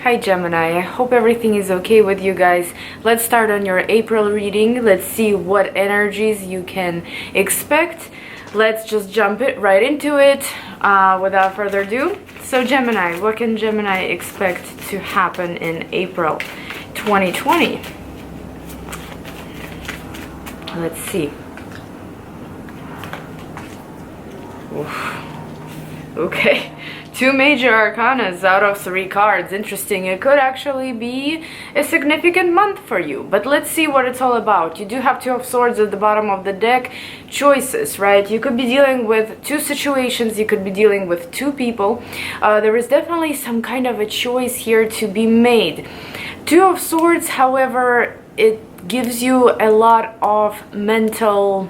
Hi Gemini, I hope everything is okay with you guys. Let's start on your April reading. Let's see what energies you can expect. Let's just jump right into it without further ado. So Gemini, what can Gemini expect to happen in April 2020? Let's see. Oof. Okay, 2 major arcanas out of 3 cards. Interesting. It could actually be a significant month for you, but let's see what it's all about. You do have 2 of Swords at the bottom of the deck. Choices, right? You could be dealing with 2 situations. You could be dealing with 2 people. There is definitely some kind of a choice here to be made. 2 of Swords, however, it gives you a lot of mental,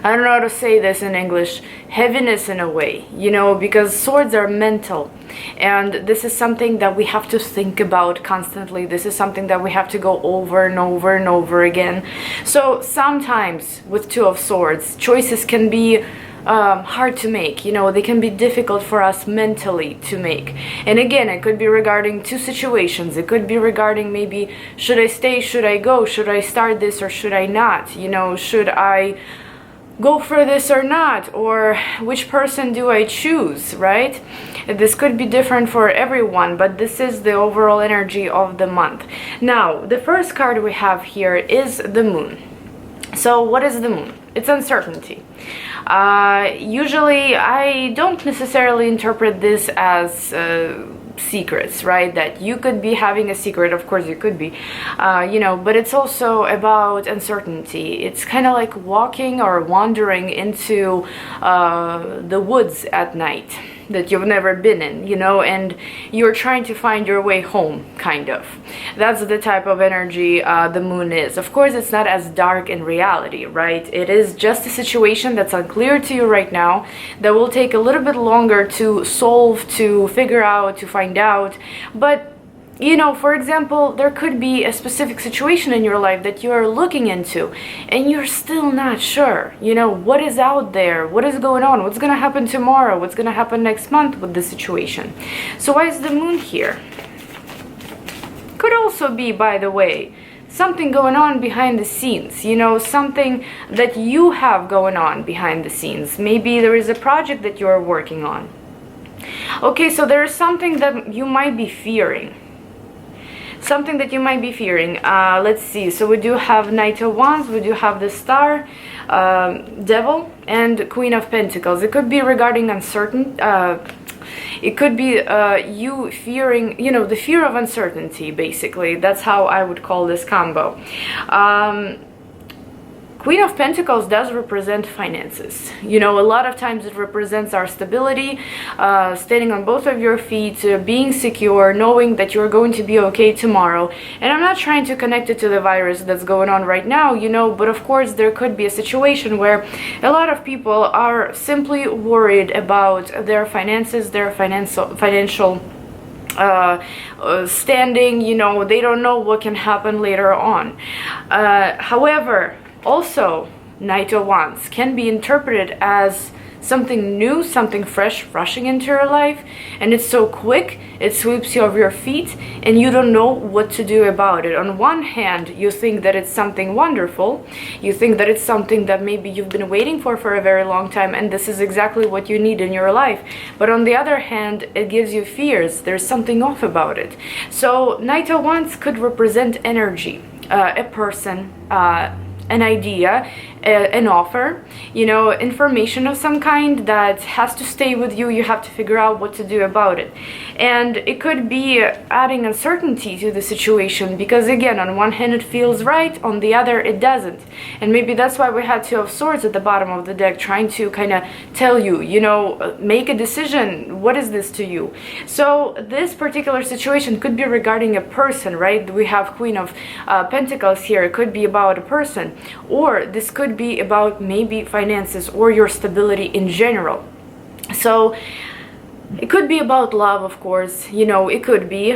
I don't know how to say this in English, heaviness in a way, you know, because swords are mental, and this is something that we have to think about constantly. This is something that we have to go over and over and over again. So sometimes with 2 of Swords, choices can be hard to make, you know, they can be difficult for us mentally to make. And again, it could be regarding 2 situations. It could be regarding maybe, should I stay, should I go, should I start this or should I not, you know, should I go for this or not, or which person do I choose, right? This could be different for everyone, but this is the overall energy of the month. Now, the first card we have here is the Moon. So what is the Moon? It's uncertainty. Usually I don't necessarily interpret this as secrets, right? That you could be having a secret, of course you could be, you know, but it's also about uncertainty. It's kind of like walking or wandering into the woods at night that you've never been in, you know, and you're trying to find your way home, kind of. That's the type of energy the Moon is. Of course, it's not as dark in reality, right? It is just a situation that's unclear to you right now, that will take a little bit longer to solve, to figure out, to find out. But you know, for example, there could be a specific situation in your life that you are looking into and you're still not sure, you know, what is out there, what is going on, what's going to happen tomorrow, what's going to happen next month with the situation. So why is the Moon here? Could also be, by the way, something going on behind the scenes, you know, something that you have going on behind the scenes. Maybe there is a project that you're working on. Okay, so there is something that you might be fearing. Something that you might be fearing. Let's see. So we do have Knight of Wands, we do have the Star, Devil, and Queen of Pentacles. It could be regarding uncertain. It could be you fearing, you know, the fear of uncertainty, basically. That's how I would call this combo. Queen of Pentacles does represent finances. You know, a lot of times it represents our stability, standing on both of your feet, being secure, knowing that you're going to be okay tomorrow. And I'm not trying to connect it to the virus that's going on right now, you know, but of course there could be a situation where a lot of people are simply worried about their finances, their financial standing, you know, they don't know what can happen later on. However, also, Knight of Wands can be interpreted as something new, something fresh rushing into your life, and it's so quick, it sweeps you off your feet, and you don't know what to do about it. On one hand, you think that it's something wonderful, you think that it's something that maybe you've been waiting for a very long time, and this is exactly what you need in your life. But on the other hand, it gives you fears, there's something off about it. So Knight of Wands could represent energy, a person, an idea, an offer, you know, information of some kind that has to stay with you. You have to figure out what to do about it. And it could be adding uncertainty to the situation, because again, on one hand it feels right, on the other it doesn't. And maybe that's why we had 2 of Swords at the bottom of the deck, trying to kind of tell you, you know, make a decision. What is this to you? So this particular situation could be regarding a person, right? We have Queen of Pentacles here. It could be about a person, or this could be about maybe finances or your stability in general. So it could be about love, of course, you know, it could be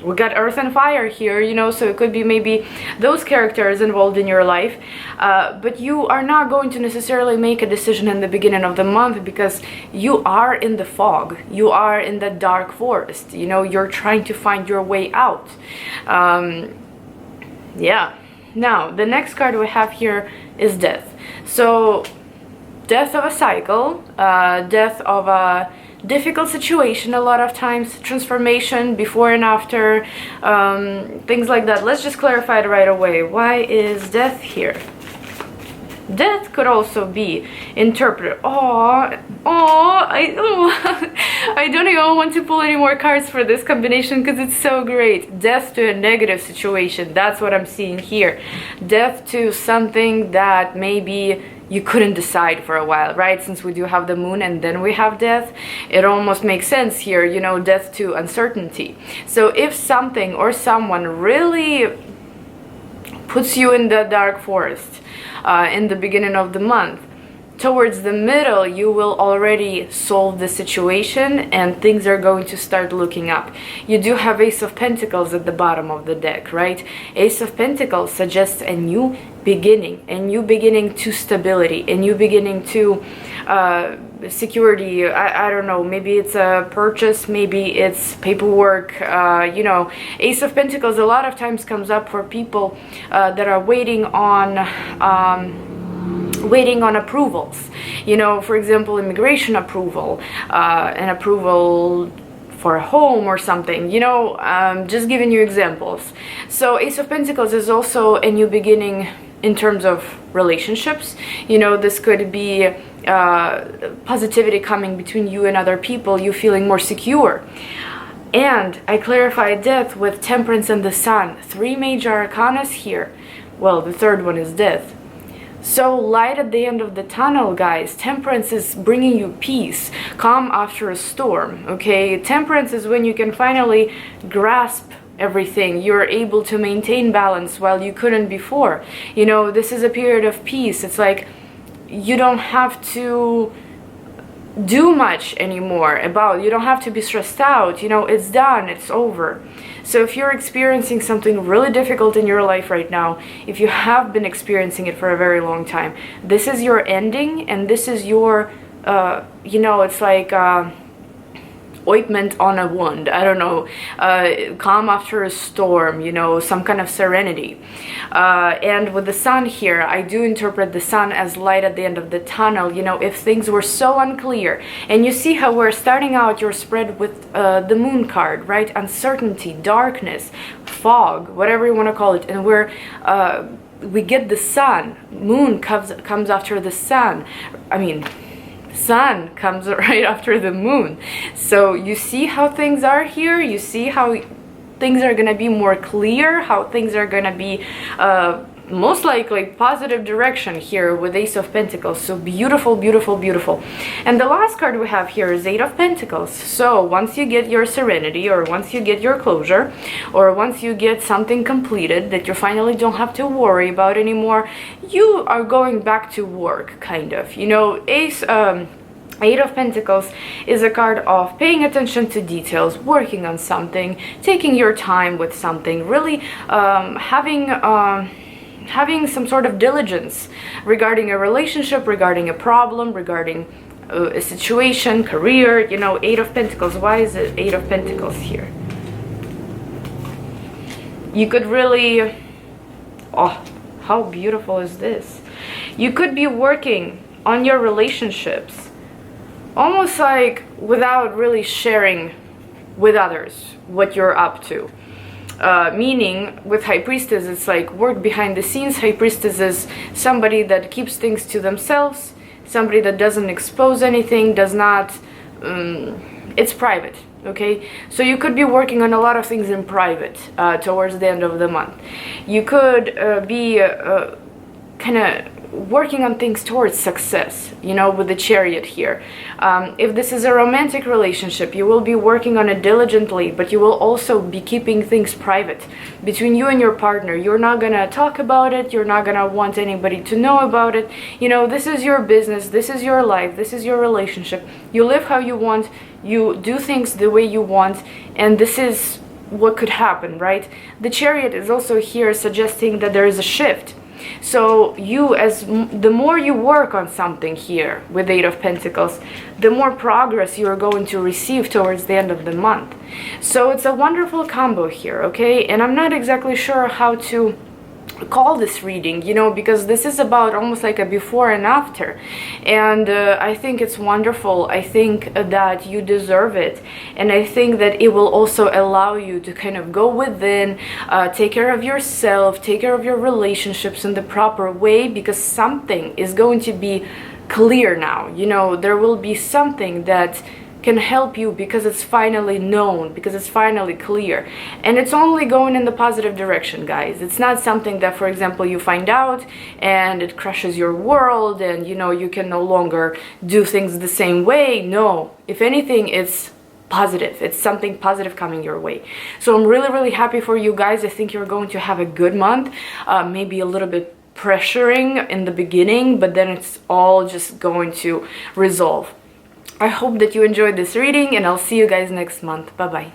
we got earth and fire here, you know, so it could be maybe those characters involved in your life, but you are not going to necessarily make a decision in the beginning of the month because you are in the fog, you are in the dark forest, you know, you're trying to find your way out. Yeah. Now, the next card we have here is death. So, death of a cycle, death of a difficult situation a lot of times, transformation before and after, things like that. Let's just clarify it right away. Why is death here? Death could also be interpreted. I don't even want to pull any more cards for this combination because it's so great. Death to a negative situation. That's what I'm seeing here. Death to something that maybe you couldn't decide for a while, right? Since we do have the moon and then we have death, it almost makes sense here, you know, death to uncertainty. So if something or someone really puts you in the dark forest in the beginning of the month, towards the middle you will already solve the situation and things are going to start looking up. You do have Ace of Pentacles at the bottom of the deck, right? Ace of Pentacles suggests a new beginning to stability, a new beginning to security. I don't know, maybe it's a purchase, maybe it's paperwork, you know. Ace of Pentacles a lot of times comes up for people that are waiting on approvals, you know, for example, immigration approval, an approval for a home or something, you know, just giving you examples. So Ace of Pentacles is also a new beginning in terms of relationships. You know, this could be positivity coming between you and other people, you feeling more secure. And I clarify death with Temperance and the Sun. 3 major arcanas here. Well, the third one is death. So light at the end of the tunnel, guys. Temperance is bringing you peace, calm after a storm, okay? Temperance is when you can finally grasp everything. You're able to maintain balance while you couldn't before. You know, this is a period of peace. It's like you don't have to do much anymore you don't have to be stressed out, you know, it's done, it's over. So if you're experiencing something really difficult in your life right now, if you have been experiencing it for a very long time, this is your ending, and this is your you know, it's like ointment on a wound, I don't know, calm after a storm, you know, some kind of serenity. And with the sun here, I do interpret the sun as light at the end of the tunnel. You know, if things were so unclear, and you see how we're starting out your spread with the moon card, right? Uncertainty, darkness, fog, whatever you want to call it, and we get the sun. Moon comes after the sun. I mean, sun comes right after the moon. So you see how things are here, you see how things are gonna be more clear, how things are gonna be most likely positive direction here with Ace of Pentacles. So beautiful, beautiful, beautiful. And the last card we have here is 8 of Pentacles. So once you get your serenity, or once you get your closure, or once you get something completed that you finally don't have to worry about anymore, you are going back to work, kind of. You know, Eight of Pentacles is a card of paying attention to details, working on something, taking your time with something, really having some sort of diligence regarding a relationship, regarding a problem, regarding a situation, career, you know. 8 of Pentacles. Why is it 8 of Pentacles here? You could really, oh, how beautiful is this? You could be working on your relationships almost like without really sharing with others what you're up to. Meaning, with High Priestess, it's like work behind the scenes. High Priestess is somebody that keeps things to themselves, somebody that doesn't expose anything, does not, it's private, okay? So you could be working on a lot of things in private towards the end of the month. You could be kind of working on things towards success, you know, with the Chariot here. If this is a romantic relationship, you will be working on it diligently, but you will also be keeping things private between you and your partner. You're not gonna talk about it, you're not gonna want anybody to know about it. You know, this is your business, this is your life, this is your relationship. You live how you want, you do things the way you want, and this is what could happen, right? The Chariot is also here suggesting that there is a shift. So you, the more you work on something here with Eight of Pentacles, the more progress you are going to receive towards the end of the month. So it's a wonderful combo here, okay? And I'm not exactly sure how to call this reading, you know, because this is about almost like a before and after, and I think it's wonderful. I think that you deserve it, and I think that it will also allow you to kind of go within, take care of yourself, take care of your relationships in the proper way, because something is going to be clear now. You know, there will be something that can help you because it's finally known, because it's finally clear, and it's only going in the positive direction, guys. It's not something that, for example, you find out and it crushes your world and, you know, you can no longer do things the same way. No, if anything, it's positive. It's something positive coming your way. So I'm really, really happy for you guys. I think you're going to have a good month, maybe a little bit pressuring in the beginning, but then it's all just going to resolve. I hope that you enjoyed this reading, and I'll see you guys next month. Bye bye.